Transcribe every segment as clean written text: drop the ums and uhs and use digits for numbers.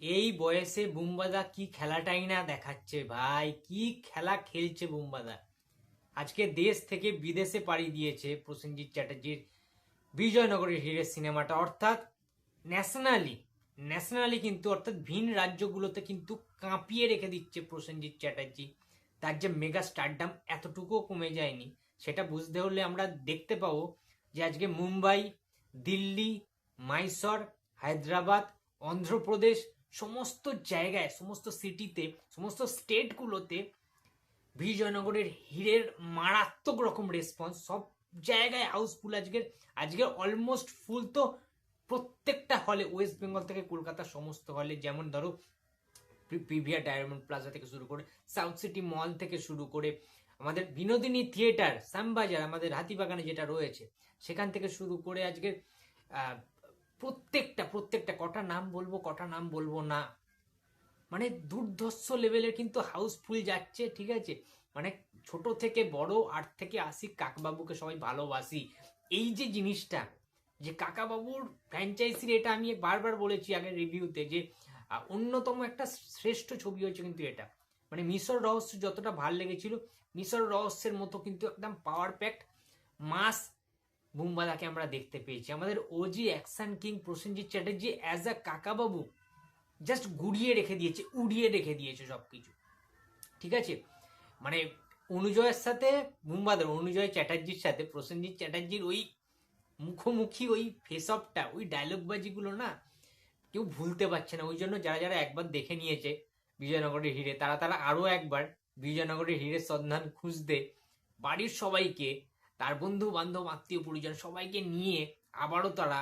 এই বয়সে বুম্বাদা কি খেলাটাই না দেখাচ্ছে ভাই, কি খেলা খেলছে বুম্বাদা। আজকে দেশ থেকে বিদেশে পাড়ি দিয়েছে প্রসেনজিৎ চ্যাটার্জির বিজয়নগরের হিরে সিনেমাটা, অর্থাৎ ন্যাশনালি ন্যাশনালি কিন্তু, অর্থাৎ ভিন রাজ্যগুলোতে কিন্তু কাঁপিয়ে রেখে দিচ্ছে প্রসেনজিৎ চ্যাটার্জি। তার যে মেগা স্টারডাম এতটুকুও কমে যায়নি, সেটা বুঝতে হলে আমরা দেখতে পাবো যে আজকে মুম্বাই, দিল্লি, মাইসর, হায়দ্রাবাদ, অন্ধ্রপ্রদেশ, সমস্ত জায়গায়, সমস্ত সিটিতে, সমস্ত স্টেটগুলোতে বিজয়নগরের হীরের মারাত্মক রকম রেসপন্স। সব জায়গায় হাউসফুল আজকের। আজকে অলমোস্ট ফুল তো প্রত্যেকটা হলে, ওয়েস্ট বেঙ্গল থেকে কলকাতা সমস্ত হলে, যেমন ধরো পিভিআর ডায়মন্ড প্লাজা থেকে শুরু করে, সাউথ সিটি মল থেকে শুরু করে, আমাদের বিনোদিনী থিয়েটার, শ্যামবাজার, আমাদের হাতিবাগানে যেটা রয়েছে, সেখান থেকে শুরু করে আজকের প্রত্যেকটা প্রত্যেকটা কটা নাম বলবো, কটা নাম বলবো না, মানে দুর্ধর্ষ লেভেলের কিন্তু হাউসফুল যাচ্ছে, ঠিক আছে। মানে ছোট থেকে বড়, 8 থেকে 80 কাকবাবুকে সবাই ভালোবাসি। এই যে জিনিসটা, যে কাকাবাবুর ফ্র্যাঞ্চাইজির, এটা আমি বারবার বলেছি আগের রিভিউতে, যে অন্যতম একটা শ্রেষ্ঠ ছবি হচ্ছে কিন্তু এটা। মানে মিশর রহস্য যতটা ভাল লেগেছিল, মিশর রহস্যের মতো কিন্তু একদম পাওয়ার প্যাকড মাস বুম্বাদাকে আমরা দেখতে পেয়েছি। আমাদের OG action king Prosenjit Chatterjee as a Kakababu just গুড়িয়ে রেখে দিয়েছে, উড়িয়ে রেখে দিয়েছে সবকিছু, ঠিক আছে। মানে অনুজয়ের সাথে মুম্বাদের, অনুজয় চ্যাটার্জির সাথে প্রসেনজিৎ চ্যাটার্জির ওই মুখোমুখি ওই ফেস অফটা, ওই ডায়লগ বাজিগুলো না কেউ ভুলতে পারছে না। ওই জন্য যারা যারা একবার দেখে নিয়েছে বিজয়নগরের হিরে, তারা তারা আরো একবার বিজয়নগরের হিরের সন্ধান খুঁজতে বাড়ির সবাইকে, তার বন্ধু বান্ধব আত্মীয় পরিজন সবাইকে নিয়ে আবারও তারা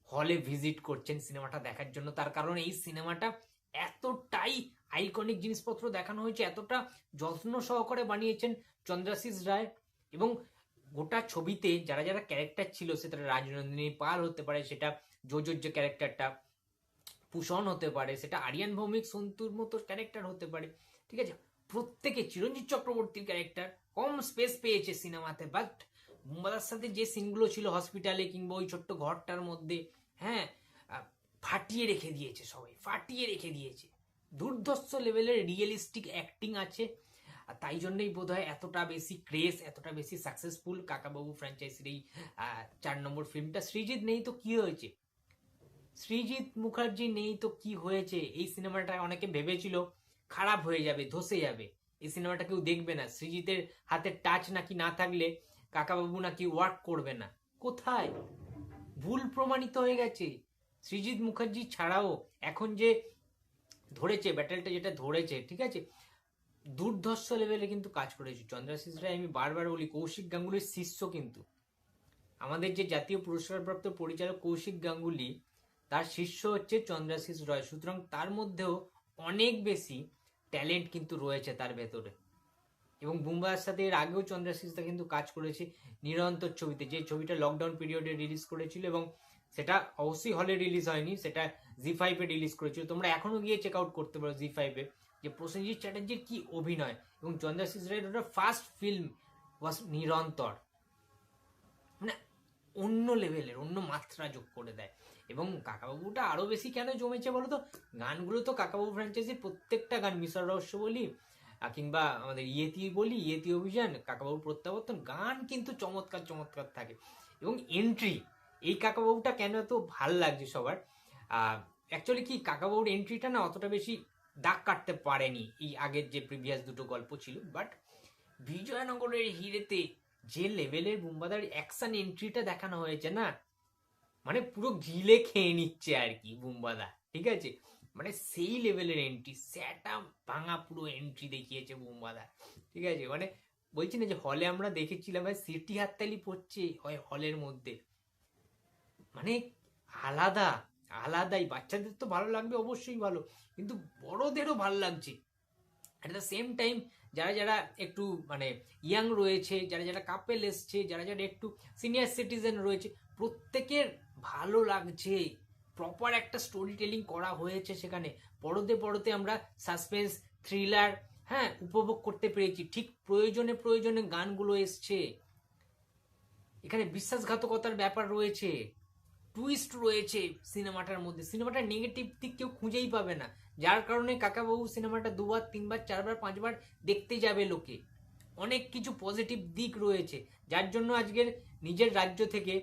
হলে ভিজিট করছেন সিনেমাটা দেখার জন্য। তার কারণ এই সিনেমাটা এতটাই আইকনিক জিনিসপত্র দেখানো হয়েছে, এতটা যত্ন সহকারে বানিয়েছেন চন্দ্রাশিস রায়। এবং গোটা ছবিতে যারা যারা ক্যারেক্টার ছিল, সেটা রাজনন্দিনী পাল হতে পারে, সেটা জোজোর যে ক্যারেক্টারটা পুষণ হতে পারে, সেটা আরিয়ান ভৌমিক সন্তুর মতো ক্যারেক্টার হতে পারে, ঠিক আছে। প্রত্যেকে, চিরঞ্জিত চক্রবর্তীর ক্যারেক্টার কম স্পেস পেয়েছে সিনেমাতে, বাট বুম্বাদার সাথে যে সিনগুলো ছিল হসপিটালে কিংবা ওই ছোট্ট ঘরটার মধ্যে, হ্যাঁ, ফাটিয়ে রেখে দিয়েছে, সবাই ফাটিয়ে রেখে দিয়েছে। দুর্ধর্ষ লেভেলের রিয়েলিস্টিক অ্যাক্টিং আছে। আর তাই জন্যই বোধ হয় এতটা বেশি ক্রেজ, এতটা বেশি সাকসেসফুল কাকাবাবু ফ্র্যাঞ্চাইজির এই 4 নম্বর ফিল্মটা। সৃজিত নেই তো কি হয়েছে, সৃজিত মুখার্জি নেই তো কি হয়েছে, এই সিনেমাটা অনেকে ভেবেছিল খারাপ হয়ে যাবে, ধসে যাবে, এই সিনেমাটা কেউ দেখবে না, সৃজিতের হাতে টাচ নাকি না থাকলে কাকাবাবু নাকি ওয়ার্ক করবে না। কোথায় ভুল প্রমাণিত হয়ে গেছে। সৃজিত মুখার্জি ছাড়াও এখন যে ধরেছে ব্যাটেলটা, যেটা ধরেছে, ঠিক আছে, দুর্ধর্ষ লেভেলে কিন্তু কাজ করেছে চন্দ্রাশিস রায়। আমি বারবার বলি, কৌশিক গাঙ্গুলির শিষ্য কিন্তু, আমাদের যে জাতীয় পুরস্কারপ্রাপ্ত পরিচালক কৌশিক গাঙ্গুলি, তার শিষ্য হচ্ছে চন্দ্রাশিস রয়। সুতরাং তার মধ্যেও অনেক বেশি ট্যালেন্ট কিন্তু রয়েছে তার ভেতরে। এবং বুম্বাইয়ের সাথে এর আগেও চন্দ্রাশিসদা কিন্তু কাজ করেছে নিরন্তর ছবিতে, যে ছবিটা লকডাউন পিরিয়ডে রিলিজ করেছিল, এবং সেটা অবশ্যই হলে রিলিজ হয়নি, সেটা জি5-এ রিলিজ করেছিল। তোমরা এখনো গিয়ে চেক আউট করতে পারো জি5-এ, যে প্রসেনজিৎ চ্যাটার্জির কি অভিনয়। এবং চন্দ্রাশিস রায়ের ওটা ফার্স্ট ফিল্ম ওয়াজ নিরন্তর, মানে অন্য লেভেলের, অন্য মাত্রা যোগ করে দেয়। এবং কাকাবাবুটা আরো বেশি কেন জমেছে বলো তো, গানগুলো তো কাকাবাবু ফ্র্যাঞ্চাইজির প্রত্যেকটা গান, মিশর রহস্য বলি কিংবা আমাদের ইয়েতি বলি, ইয়েতি অভিযান, কাকাবাবু প্রত্যাবর্তন, গান কিন্তু চমৎকার চমৎকার থাকে। এবং এন্ট্রি, এই কাকাবাবুটা কেন এত ভাল লাগছে সবার, অ্যাকচুয়ালি কি কাকাবাবুর এন্ট্রিটা না অতটা বেশি দাগ কাটতে পারেনি এই আগের যে প্রিভিয়াস দুটো গল্প ছিল, বাট বিজয়নগরের হিরেতে যে লেভেলের বুম্বাদার অ্যাকশন এন্ট্রিটা দেখানো হয়েছে না, মানে পুরো গিলে খেয়ে নিচ্ছে আর কি বুম্বাদা, ঠিক আছে। মানে সেই লেভেলের এন্ট্রি, স্যাটা ভাঙা পুরো এন্ট্রি দেখিয়েছে বুম্বাদা, ঠিক আছে। মানে বলছি না যে হলে আমরা দেখেছিলাম ভাই, সিটি হাততালি পড়ছে হয় হলের মধ্যে, মানে আলাদা, আলাদাই। বাচ্চাদের তো ভালো লাগবে, অবশ্যই ভালো, কিন্তু বড়দেরও ভালো লাগছে। অ্যাট দ্য সেম টাইম যারা যারা একটু মানে ইয়াং রয়েছে, যারা যারা কাপেল এসছে, যারা যারা একটু সিনিয়র সিটিজেন রয়েছে, প্রত্যেকের ভালো লাগছে। প্রপার একটা স্টোরি টেলিং করা হয়েছে সেখানে, পরতে পরতে আমরা সাসপেন্স, থ্রিলার, হ্যাঁ, উপভোগ করতে পেরেছি। ঠিক প্রয়োজনে প্রয়োজনে গানগুলো এসছে, এখানে বিশ্বাসঘাতকতার ব্যাপার রয়েছে, টুইস্ট রয়েছে সিনেমাটার মধ্যে, সিনেমাটার নেগেটিভ দিক কেউ খুঁজেই পাবে না, যার কারণে কাকাবাবু সিনেমাটা 2বার 3বার 4বার 5বার দেখতে যাবে লোকে। অনেক কিছু পজিটিভ দিক রয়েছে, যার জন্য আজকের নিজের রাজ্য থেকে,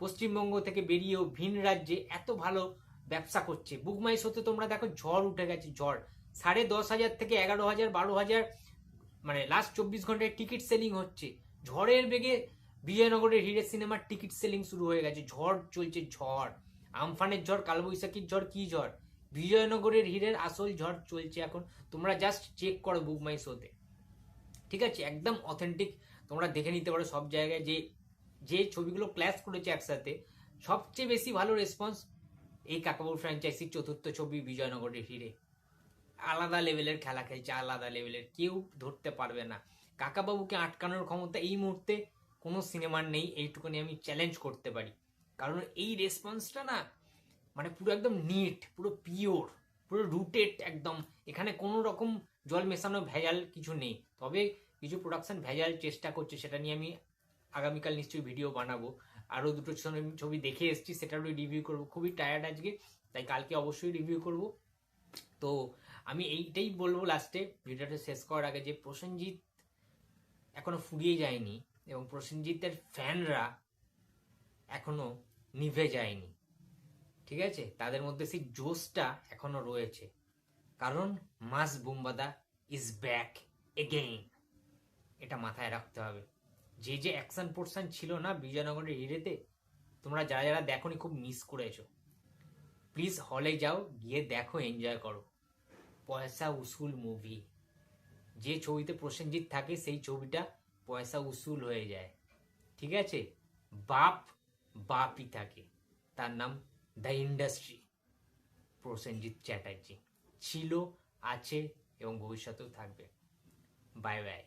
পশ্চিমবঙ্গ থেকে বেরিয়েও ভিন রাজ্যে এত ভালো ব্যবসা করছে। বুক মাই শোতে তোমরা দেখো ঝড় উঠে গেছে, ঝড়। 10,500 থেকে 11,000 12,000 মানে লাস্ট 24 ঘন্টায় টিকিট সেলিং হচ্ছে। ঝড়ের বেগে বিজয়নগরের হিরে সিনেমার টিকিট সেলিং শুরু হয়ে গেছে, ঝড় চলছে, ঝড়, আমফানের ঝড়, কালবৈশাখীর ঝড়, কি ঝড়, বিজয়নগরের হীরের আসল ঝড় চলছে এখন। তোমরা জাস্ট চেক করো বুক মাই শোতে, ঠিক আছে? একদম অথেন্টিক, তোমরা দেখে নিতে পারো সব জায়গায় যে যে ছবিগুলো ক্ল্যাশ করেছে একসাথে, সবচেয়ে বেশি ভালো রেসপন্স এই কাকাবাবু ফ্র্যাঞ্চাইজির চতুর্থ ছবি বিজয়নগরের হিরে। আলাদা লেভেলের খেলা খেলছে, আলাদা লেভেলের, কেউ ধরতে পারবে না। কাকাবাবুকে আটকানোর ক্ষমতা এই মুহূর্তে কোনো সিনেমার নেই, এইটুকুনি আমি চ্যালেঞ্জ করতে পারি। কারণ এই রেসপন্সটা না, মানে পুরো একদম নিট, পুরো পিওর, পুরো রুটেড একদম। এখানে কোনো রকম জল মেশানো ভেজাল কিছু নেই। তবে কিছু প্রোডাকশন ভেজাল চেষ্টা করছে, সেটা নিয়ে আমি আগামীকাল নিশ্চয়ই ভিডিও বানাবো। আরও দুটো ছবি দেখে এসেছি, সেটারও রিভিউ করবো। খুবই টায়ার্ড আজকে, তাই কালকে অবশ্যই রিভিউ করব। তো আমি এইটাই বলবো লাস্টে ভিডিওটা শেষ করার আগে, যে প্রসেনজিৎ এখনো ফুরিয়ে যায়নি এবং প্রসেনজিতের ফ্যানরা এখনো নিভে যায়নি, ঠিক আছে? তাদের মধ্যে সেই জোশটা এখনো রয়েছে, কারণ মাস বুম্বাদা ইজ ব্যাক এগেইন। এটা মাথায় রাখতে হবে। যে যে অ্যাকশন পোর্শন ছিল না বিজয়নগরের হিরেতে, তোমরা যারা যারা দেখোনি খুব মিস করেছো। প্লিজ হলে যাও, গিয়ে দেখো, এনজয় করো। পয়সা উসুল মুভি। যে ছবিতে প্রসেনজিৎ থাকে সেই ছবিটা পয়সা উসুল হয়ে যায়, ঠিক আছে? বাপ বাপই থাকে, তার নাম দ্য ইন্ডাস্ট্রি। প্রসেনজিৎ চ্যাটার্জি ছিল, আছে এবং ভবিষ্যতেও থাকবে। Bye bye.